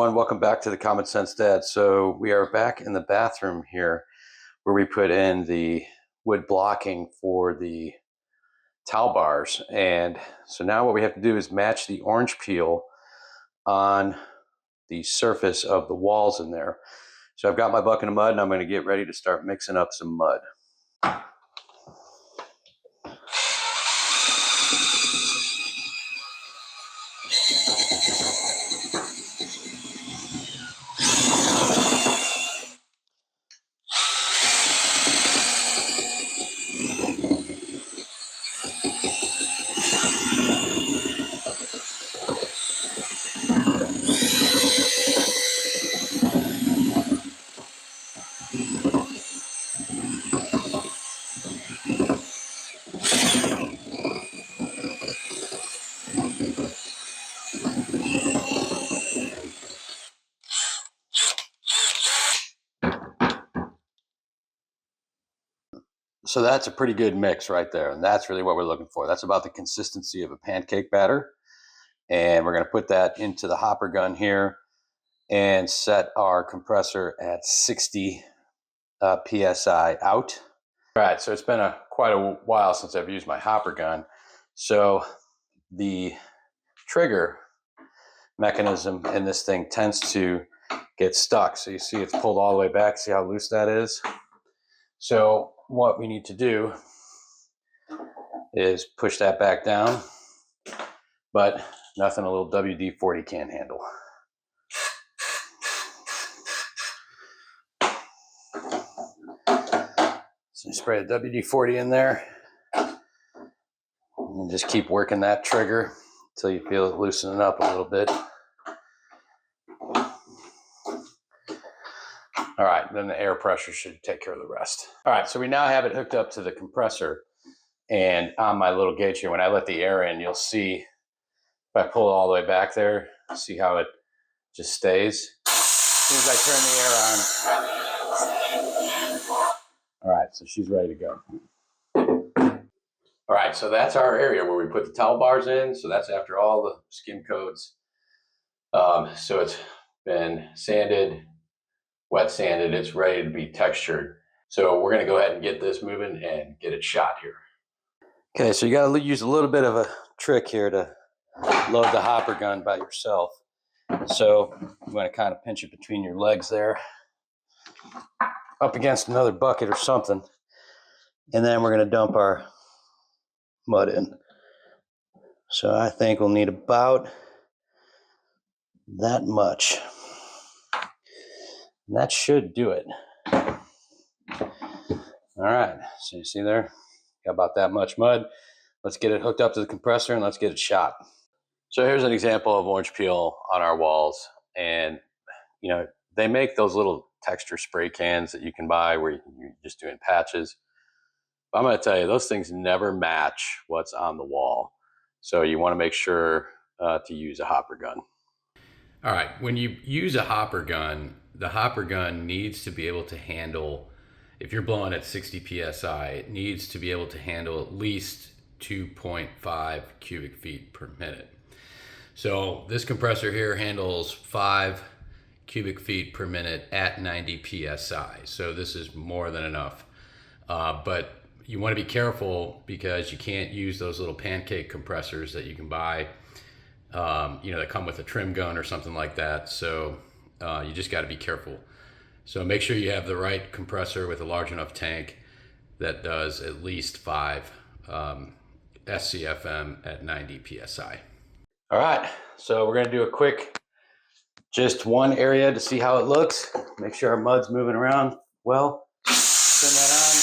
everyone, welcome back to the Common Sense Dad. So we are back in the bathroom here where we put in the wood blocking for the towel bars. And so now what we have to do is match the orange peel on the surface of the walls in there. So I've got my bucket of mud and I'm going to get ready to start mixing up some mud. So that's a pretty good mix right there. And that's really what we're looking for. That's about the consistency of a pancake batter. And we're going to put that into the hopper gun here and set our compressor at 60 PSI out. All right, so it's been quite a while since I've used my hopper gun. So the trigger mechanism in this thing tends to get stuck. So you see it's pulled all the way back. See how loose that is? So what we need to do is push that back down, but nothing a little WD-40 can't handle. So you spray the WD-40 in there and just keep working that trigger until you feel it loosening up a little bit. All right, then the air pressure should take care of the rest. All right, so we now have it hooked up to the compressor, and on my little gauge here, when I let the air in, you'll see if I pull it all the way back there, see how it just stays. As soon as I turn the air on, all right, so she's ready to go. All right, so that's our area where we put the towel bars in. So that's after all the skim coats. So it's been sanded, wet sanded, it's ready to be textured. So we're gonna go ahead and get this moving and get it shot here. Okay, so you gotta use a little bit of a trick here to load the hopper gun by yourself. So you wanna kind of pinch it between your legs there, up against another bucket or something. And then we're gonna dump our mud in. So I think we'll need about that much. And that should do it. All right, so you see there, got about that much mud. Let's get it hooked up to the compressor and let's get it shot. So here's an example of orange peel on our walls. And you know, they make those little texture spray cans that you can buy where you're just doing patches. But I'm gonna tell you, those things never match what's on the wall. So you wanna make sure to use a hopper gun. All right, when you use a hopper gun, the hopper gun needs to be able to handle, if you're blowing at 60 PSI, it needs to be able to handle at least 2.5 cubic feet per minute. So this compressor here handles 5 cubic feet per minute at 90 PSI. So this is more than enough. But you want to be careful because you can't use those little pancake compressors that you can buy, that come with a trim gun or something like that. So you just got to be careful. So make sure you have the right compressor with a large enough tank that does at least 5 SCFM at 90 PSI. All right, so we're gonna do a quick, just one area to see how it looks. Make sure our mud's moving around well. Turn that on.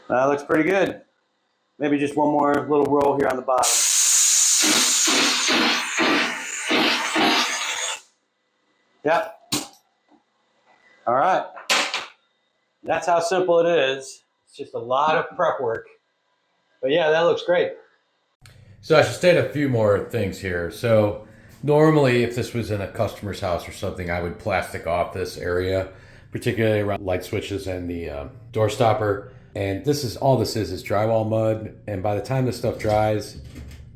That looks pretty good. Maybe just one more little roll here on the bottom. Yep. All right. That's how simple it is. It's just a lot of prep work. But yeah, that looks great. So I should state a few more things here. So Normally, if this was in a customer's house or something, I would plastic off this area, particularly around light switches and the door stopper. And this is all this is drywall mud. And by the time this stuff dries,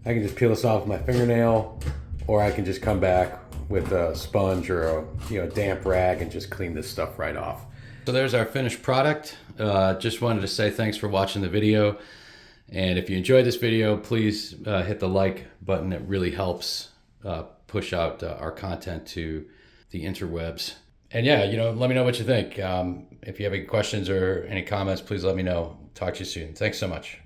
I can just peel this off with my fingernail, or I can just come back with a sponge or a damp rag and just clean this stuff right off. So there's our finished product. Just wanted to say thanks for watching the video. And if you enjoyed this video, please hit the like button. It really helps push out our content to the interwebs. And yeah, let me know what you think. If you have any questions or any comments, please let me know. Talk to you soon. Thanks so much.